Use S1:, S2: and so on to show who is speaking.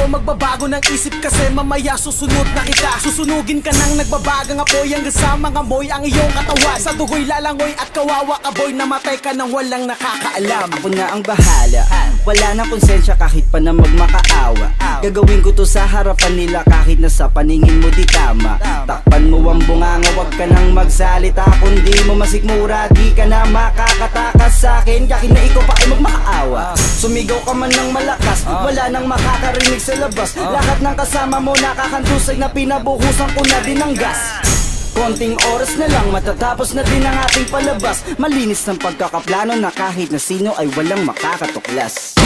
S1: sa'yo magbabago ng isip kasi mamaya susunod na kita. Susunugin ka ng nagbabagang apoy hanggang sa mga moy ang iyong katawan. Sa dugoy lalangoy at kawawa ka boy, namatay ka nang walang nakakaalam.
S2: Ako na ang bahala, wala nang konsensya kahit pa na magmakaawa. Gagawin ko to sa harapan nila kahit na sa paningin mo di tama. Takpan mo ang bunganga, wag ka nang magsalita. Kung di mo masikmura, di ka na makakatakas sa akin kahit na ikaw pa ay magmakaawa. Sumigaw ka man ng malakas, wala nang makakarinig sa labas. Lahat ng kasama mo nakakantusay na pinabuhusan ko na din ng gas. Konting oras na lang matatapos na din ang ating palabas. Malinis ng pagkakaplano na kahit na sino ay walang makakatuklas.